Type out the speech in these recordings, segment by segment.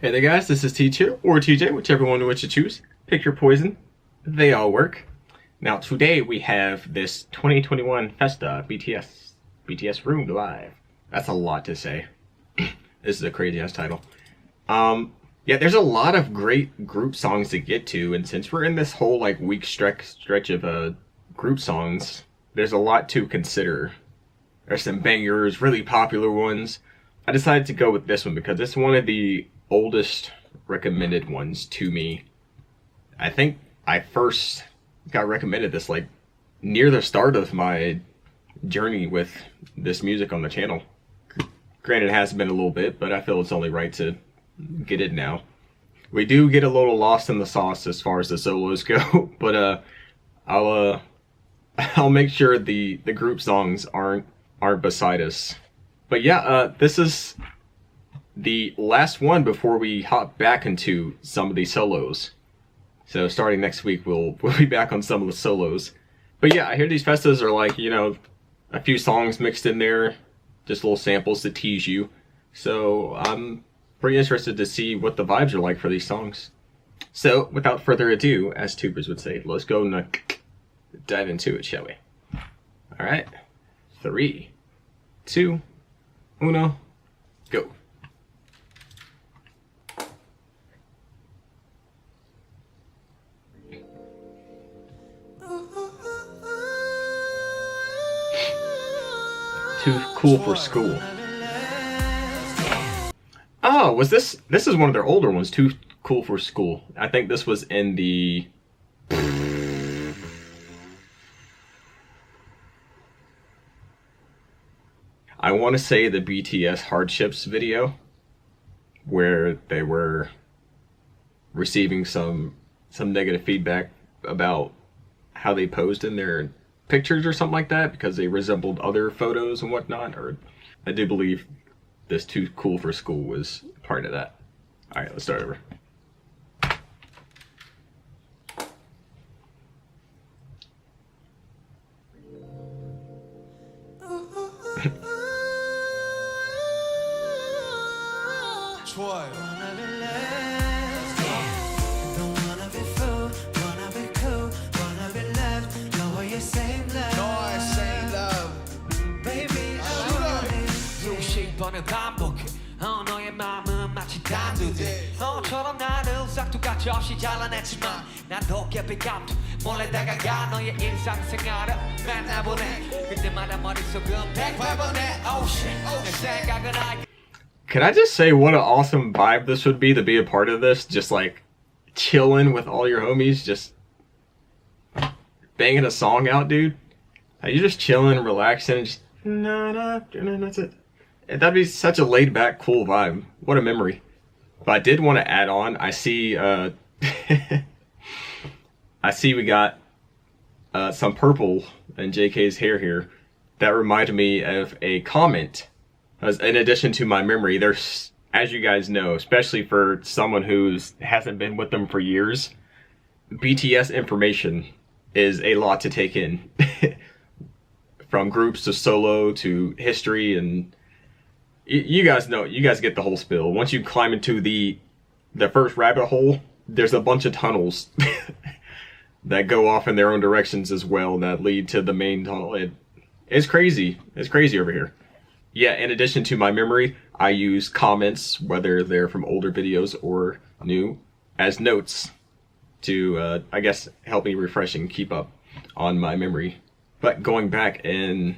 Hey there guys, this is TEEJ or TJ, whichever one which you choose. Pick your poison. They all work. Now today we have this 2021 Festa BTS Room Live. That's a lot to say. This is a crazy ass title. Yeah, there's a lot of great group songs to get to, and since we're in this whole like week stretch of group songs, there's a lot to consider. There's some bangers, really popular ones. I decided to go with this one because it's one of the oldest recommended ones to me. I think I first got recommended this like near the start of my journey with this music on the channel. Granted, it has been a little bit, but I feel it's only right to get it now. We do get a little lost in the sauce as far as the solos go, but I'll make sure the group songs aren't beside us. But yeah, this is the last one before we hop back into some of these solos. So starting next week, we'll be back on some of the solos. But yeah, I hear these festas are like, you know, a few songs mixed in there, just little samples to tease you. So I'm pretty interested to see what the vibes are like for these songs. So without further ado, as tubers would say, let's go and dive into it, shall we? All right, 3, 2, 1, go. Too cool for school. Oh, was this is one of their older ones, Too Cool for School. I think this was in the I want to say the BTS Hardships video where they were receiving some negative feedback about how they posed in their pictures or something like that because they resembled other photos and whatnot. Or I do believe this Too Cool for School was part of that. All right, let's start over. 반복해 너의 마음은 마치 단두대 너처럼 나를 싹둑같이 없이 잘라냈지만 난 더 깊이 감도 몰래 다가가 너의 일상생활을 맨날 보내 그때마다 머릿속은 100번에 oh shit 내 생각은 알게. Can I just say what an awesome vibe this would be to be a part of this? Just like chilling with all your homies, just banging a song out, dude. Like, you're just chilling, relaxing, and just that's it. That'd be such a laid back, cool vibe. What a memory. But I did want to add on. I see I see we got some purple in JK's hair here. That reminded me of a comment. As in addition to my memory, there's, as you guys know, especially for someone who hasn't been with them for years, BTS information is a lot to take in. From groups to solo to history, and you guys know, you guys get the whole spill. Once you climb into the first rabbit hole, there's a bunch of tunnels that go off in their own directions as well that lead to the main tunnel. It's crazy. It's crazy over here. Yeah, in addition to my memory, I use comments, whether they're from older videos or new, as notes to, I guess, help me refresh and keep up on my memory. But going back, and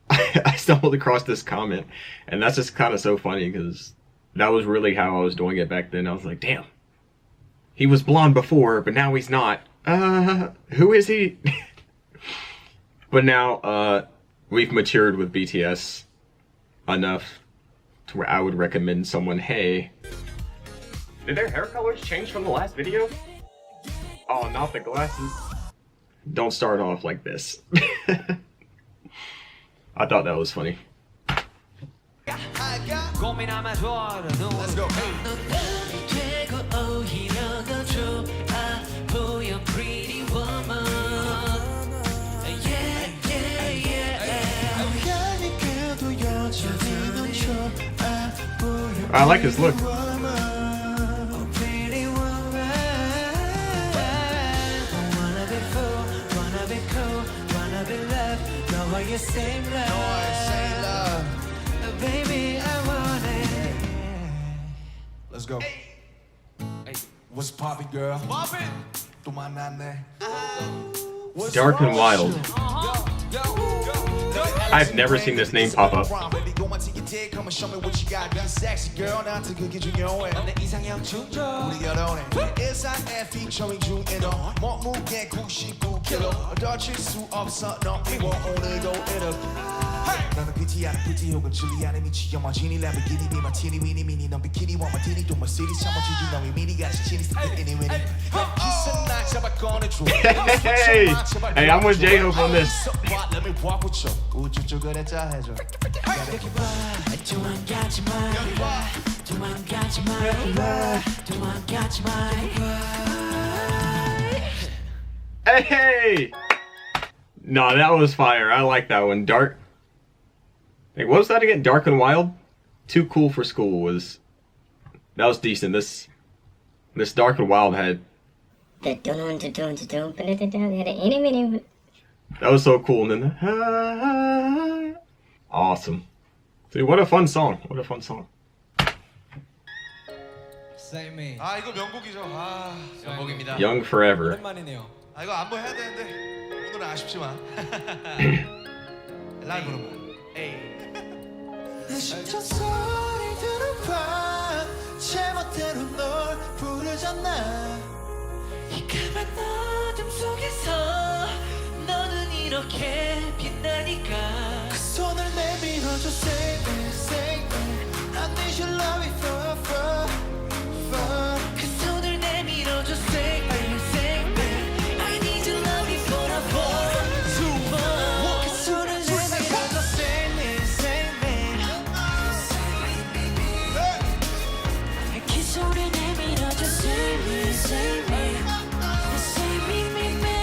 I stumbled across this comment, and that's just kind of so funny because that was really how I was doing it back then. I was like, damn, he was blonde before, but now he's not. Who is he? But now we've matured with BTS enough to where I would recommend someone, hey, did their hair colors change from the last video? Oh, not the glasses. Don't start off like this. I thought that was funny. Let's go. I like his look. Let's go. What's poppin', girl? Poppin'. 또 만났네. Dark and Wild. I've never seen this name pop up. 너는 PT 아닌 PT 혹은 진리 아닌 미치 영화진이 램보기니 니 마티니 위니 미니 넌 비키니 와 마티니 또 머시디스 참아주지 너의 미니 같이 치니 스티커 이니 위니 기선 날 잡아 꺼내줘. Hey, hey, I'm with J-Hope on this. Let me walk with you. 우주 쪽을 해자 해줘. 여기 봐. 도망가지 마. 여기 봐. 도망가지 마. 여기 봐. 도망가지 마. Hey! No, that was fire. I like that one. Dark. Hey, what was that again? Dark and Wild? Too Cool for School was. That was decent. This Dark and Wild had. They had an animated. That was so cool. And then. Awesome. Dude, what a fun song. What a fun song. Same me. 아 이거 명곡이죠. 아 명곡입니다. Young Forever. 오랜만이네요. 아 이거 안무 해야 되는데 오늘은 아쉽지만 라이브로만. 내 심장 소리 들어봐 제멋대로 널 부르잖아 이 까만 어둠 속에서 너는 이렇게 빛나니까 그 손을 내밀어줘 save me save me I need your love forever 그 손을 내밀어줘 save me save me I need your love forever 그 손을 내밀어줘 save me save me 그 손을 내밀어줘 save me save me save me me me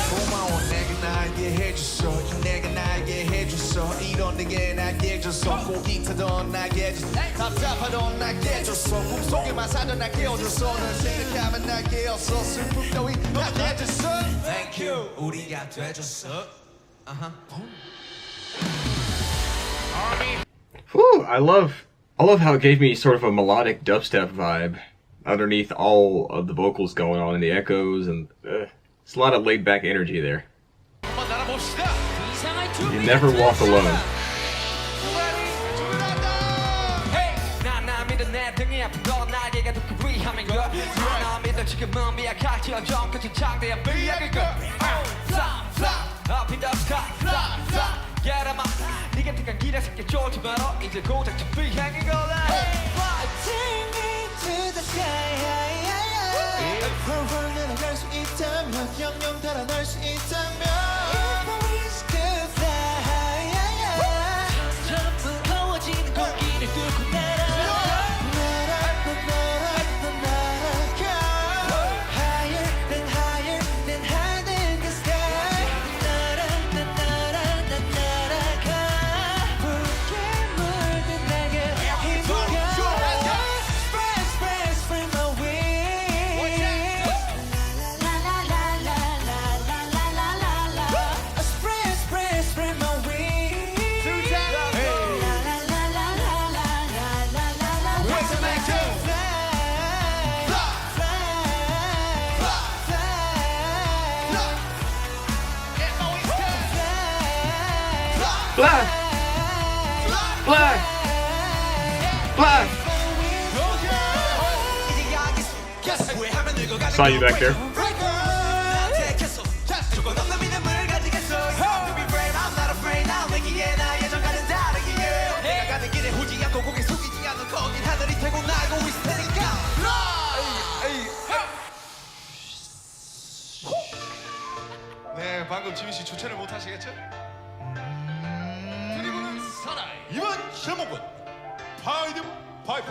고마워 내가 나에게 해줬어 내가 나에게 해줬어 이런 내게 나에게 해줬어 고기 타던 나에게 해줬어 답답하던 나에게 해줬어 꿈속에만 살던 나에게 해줬어 널 생각하면 나에게 없어 슬픔 따위 나에게 해줬어 Thank you 우리가 돼줬어 Whew, I love how it gave me sort of a melodic dubstep vibe underneath all of the vocals going on and the echoes and it's a lot of laid back energy there. 한번 날아봅시다 You never walk alone. 나 믿어 내 등이 아픈 건 나에게 더 큰 위함인 걸 나 믿어 지금은 미약할지언정 끝은 창대한 미약일 걸 Fly fly up in the sky fly fly Get em up 네가 택한 길에 새끼 쫄지 마라 이제 고작 저 비행인 거라 Take me to the sky 펄펄 날아갈 수 있다면 영영 달아날 수 있다면 If we could fly 처럼 무거워지는 공기를 뚫고 날아 Higher than higher than higher than the sky 난 날아가 붉게 물든 날개 힘과 Spread spread spread my wings Spread spread spread my wings What's the next thing? Fly! Fly! Fly! Saw you back there. 네, 방금 지민 씨 주체를 못 하시겠죠? 드리블은 사나이. 이번 제목은 파이드 파이퍼.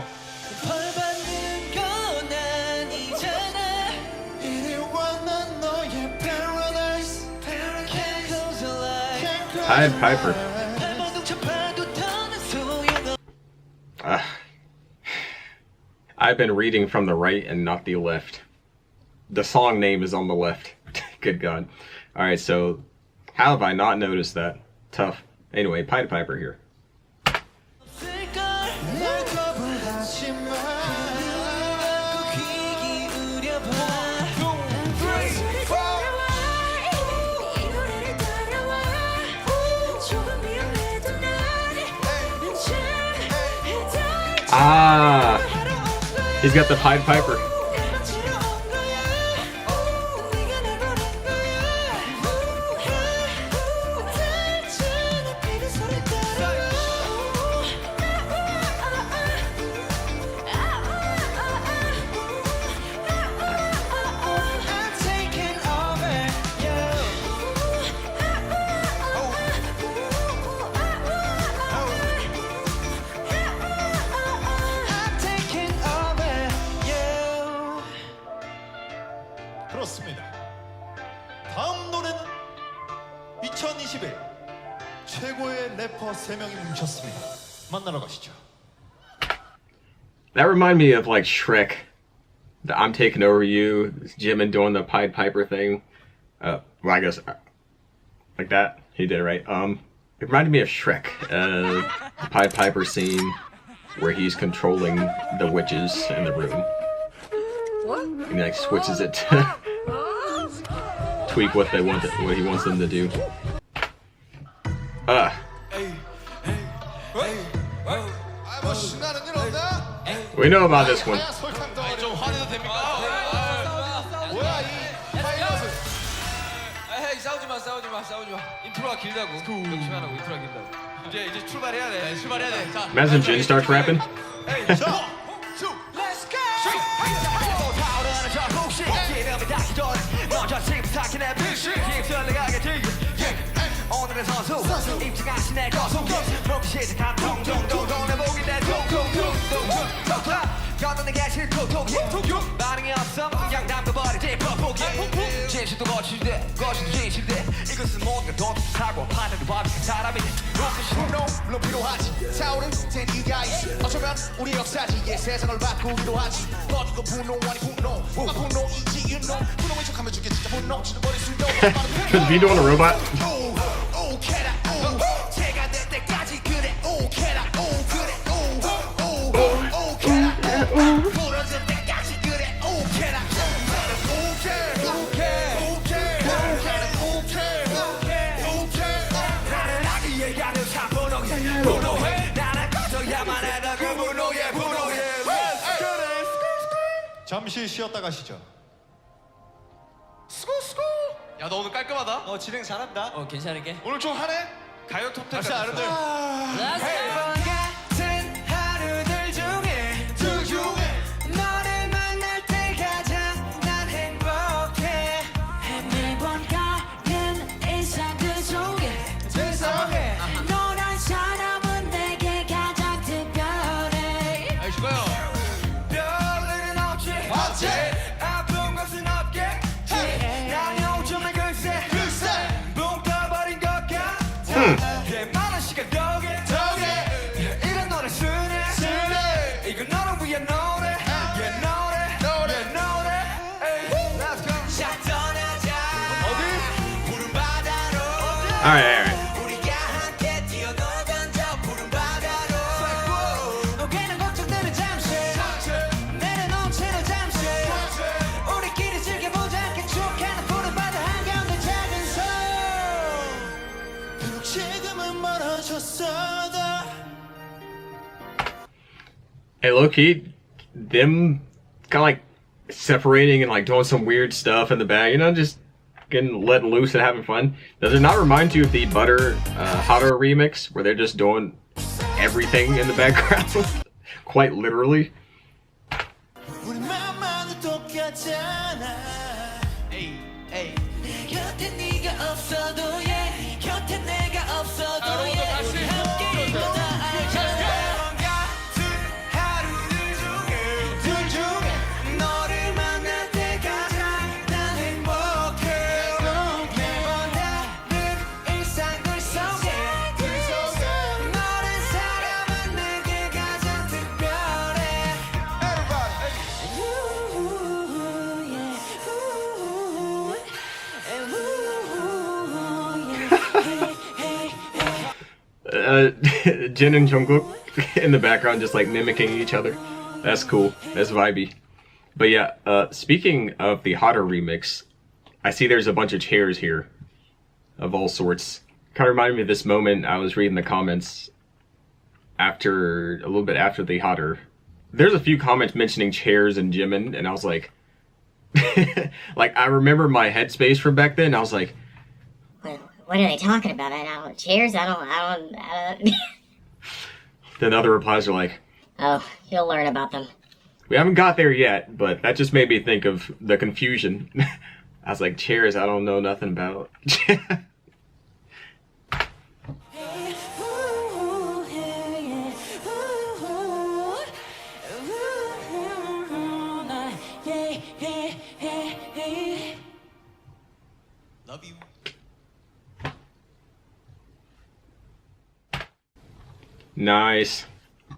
벌 받는 건 아니잖아 이리 와난 너의 paradise. Can't close your eyes Pied Piper. 발버둥 쳐봐도 더는 소용없어 I've been reading from the right and not the left. The song name is on the left. Good God. Alright, so how have I not noticed that? Tough. Anyway, Pied Piper here. 날 Ah, he's got the Pied Piper. 그렇습니다. 다음 노래는 2021 최고의 래퍼 3명이 뭉쳤습니다. 만나러 가시죠. That reminded me of like Shrek. The I'm taking over you, Jimin doing the Pied Piper thing. Well, I guess like that. He did it right. It reminded me of Shrek. The Pied Piper scene where he's controlling the witches in the room. And he like switches it to tweak what they want, what he wants them to do. 뭐 신나는 일 없나? We know about this one. 설탕 덩어리 좀 화내도 됩니까? 뭐야 이 파이럿은? 에이 싸우지 마. 인트로가 길다고. 명심하라고 인트로가 길다고. 이제 출발해야 돼. 자. Imagine Jin starts rapping. 자, 쭉. 오늘의 선수 입증하신 내 거수 목표 시작한 통통통통 내 목이 내 통통통통통 걷어내게 실토통이 반응이 없어 양담도 버리지 퍽퍽이 진실도 거칠대 진실대 이것은 뭔가 도둑하고 하늘을 바비는 사람이 물론 필요하지 타오른 된 이유가 있어 어쩌면 우리 역사지 세상을 바꾸기도 하지 꺼지고 분노 아니 분노 뭐가 분노이지 you know 분노에 척하면 죽게 진짜 분노 지도버릴 수 있는 Could be doing a robot. 제가 될 때까지 그래 오케라 오 그래 오 오케라 부러질 때까지 그래 오케라 나는 아기의 가는 사분홍해 분홍해 나는 꺼져야만 해도 그 분홍해 잠시 쉬었다 가시죠. 야 너 오늘 깔끔하다. 진행 잘한다. 괜찮을게. 오늘 좀 하네. 가요 톱10 갑시다 여러분들. 같은 하루들 중에 너를 만날 때 가장 난 행복해 매번 가는 일상들 속에 너란 사람은 내게 가장 특별해 아이 죽어요. 별일은 없지 아픈 것은 없겠지 난 요즘에 글쎄 붕 떠버린 것 같아 꽤 많은 시간 덕에 이런 노래 쓰네 이건 너를 위한 노래 노래 에이, Let's go 자 떠나자 푸른 바다로 Alright. 우리가 함께 뛰어놀던 저 푸른 바다로 녹이는 걱정들은 잠시 내려놓은 채로 잠시 우리끼리 즐겨보자 개척하는 푸른 바다 한가운데 작은 섬 비록 지금은 멀어졌어도 Hey, low key, them kind of like separating and like doing some weird stuff in the back, you know, just getting letting loose and having fun. Does it not remind you of the Butter Hotter remix where they're just doing everything in the background? Quite literally. 우리 맘만은 똑같잖아. 내 곁에 네가 없어도 네 곁에 내가 없어도 우리 함께 이거다 같은 하루들 중에 너를 만날 때 가장 난 행복해 매번 다른 일상들 속에 너란 사람은 내게 가장 특별해 Jin and Jungkook in the background just like mimicking each other. That's cool. That's vibey. But yeah, speaking of the Hotter remix, I see there's a bunch of chairs here of all sorts. Kind of reminded me of this moment. I was reading the comments. after a little bit after the hotter. There's a few comments mentioning chairs and Jimin, and I was like, like I remember my headspace from back then. I was like, what are they talking about? I don't chairs. I don't. Then other replies are like, Oh, you'll learn about them. we haven't got there yet, but that just made me think of the confusion. I was like, chairs, I don't know nothing about. Love you. Nice.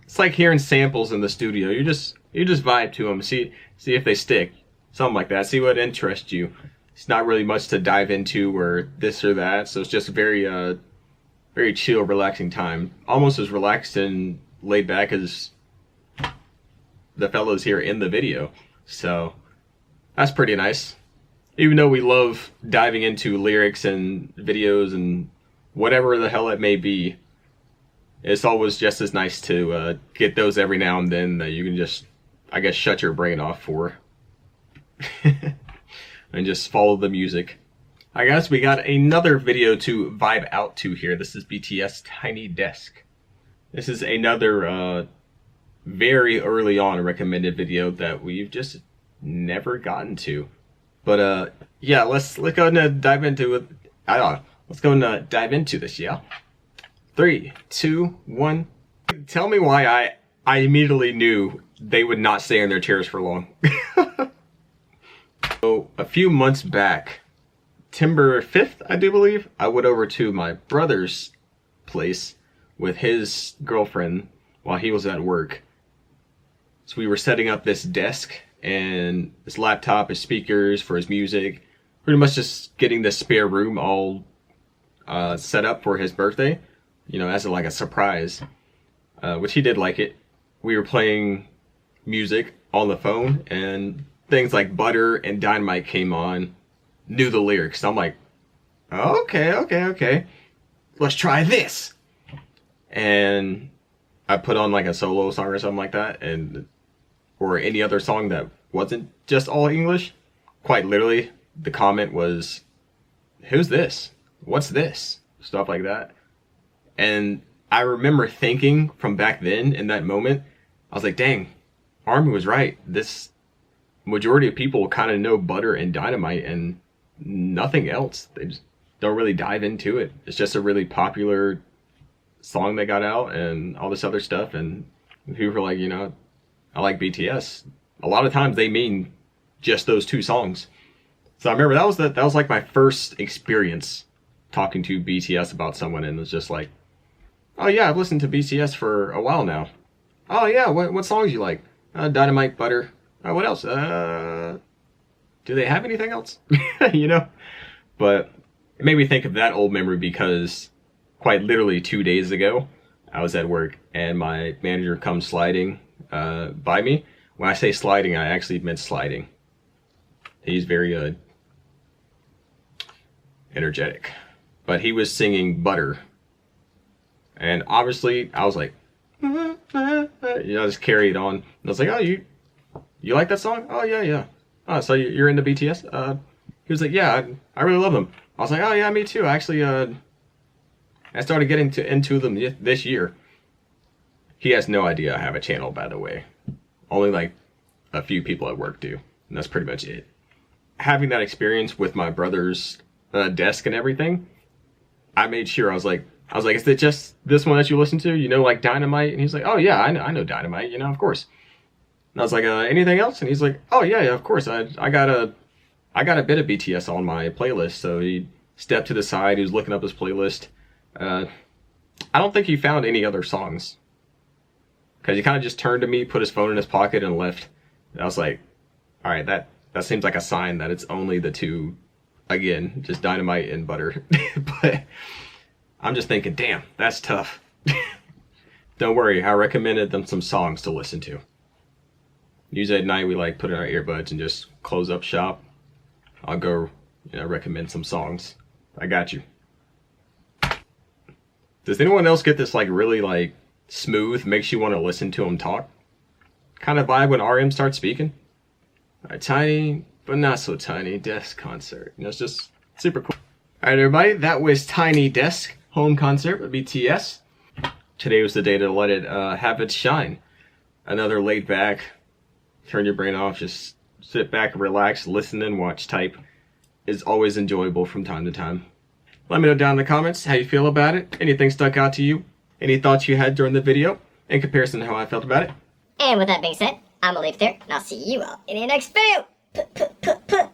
It's like hearing samples in the studio. You just vibe to them. See if they stick. Something like that. See what interests you. It's not really much to dive into or this or that. So it's just very very chill, relaxing time. Almost as relaxed and laid back as the fellows here in the video. So that's pretty nice. Even though we love diving into lyrics and videos and whatever the hell it may be, it's always just as nice to get those every now and then that you can just, I guess, shut your brain off for. And just follow the music. I guess we got another video to vibe out to here. This is BTS Tiny Desk. This is another very early on recommended video that we've just never gotten to. But yeah, let's go ahead and dive into it. Let's go and dive into this, yeah? 3, 2, 1. Tell me why I immediately knew they would not stay in their chairs for long. So a few months back, September 5th, I do believe, I went over to my brother's place with his girlfriend while he was at work. So we were setting up this desk and his laptop, his speakers for his music, pretty much just getting the spare room all set up for his birthday, you know, as like a surprise, which he did like it. We were playing music on the phone and things like Butter and Dynamite came on, knew the lyrics. I'm like, okay, let's try this. And I put on like a solo song or something like that, and or any other song that wasn't just all English. Quite literally, the comment was, who's this? What's this? Stuff like that. And I remember thinking from back then, in that moment, I was like, dang, Army was right. This majority of people kind of know Butter and Dynamite and nothing else. They just don't really dive into it. It's just a really popular song that got out and all this other stuff. And people were like, you know, I like BTS. A lot of times they mean just those two songs. So I remember that was like my first experience talking to BTS about someone, and it was just like, oh yeah, I've listened to BTS for a while now. Oh yeah, what songs you like? Dynamite, Butter. What else? Do they have anything else? You know? But it made me think of that old memory because quite literally 2 days ago, I was at work and my manager comes sliding by me. When I say sliding, I actually meant sliding. He's very energetic. But he was singing Butter. And obviously, I was like, you know, I just carried on. And I was like, oh, you like that song? Oh, yeah. Oh, so you're into BTS? He was like, yeah, I really love them. I was like, oh, yeah, me too. Actually, I started getting into them this year. He has no idea I have a channel, by the way. Only like a few people at work do. And that's pretty much it. Having that experience with my brother's desk and everything, I made sure, I was like, is it just this one that you listen to? You know, like Dynamite? And he's like, oh, yeah, I know Dynamite, you know, of course. And I was like, anything else? And he's like, oh, yeah, of course. I got a bit of BTS on my playlist. So he stepped to the side. He was looking up his playlist. I don't think he found any other songs. Because he kind of just turned to me, put his phone in his pocket, and left. And I was like, all right, that seems like a sign that it's only the two, again, just Dynamite and Butter. But I'm just thinking, damn, that's tough. Don't worry, I recommended them some songs to listen to. Usually at night we like put in our earbuds and just close up shop. I'll go, you know, recommend some songs. I got you. Does anyone else get this like really like smooth, makes you want to listen to him talk. Kind of vibe when RM starts speaking. A tiny, but not so tiny, Desk concert. You know, it's just super cool. Alright everybody, that was Tiny Desk home concert with BTS. Today was the day to let it have its shine. Another laid back, turn your brain off, just sit back and relax, listen and watch type is always enjoyable from time to time. Let me know down in the comments how you feel about it. Anything stuck out to you? Any thoughts you had during the video in comparison to how I felt about it? And with that being said, I'm gonna leave it there, and I'll see you all in the next video.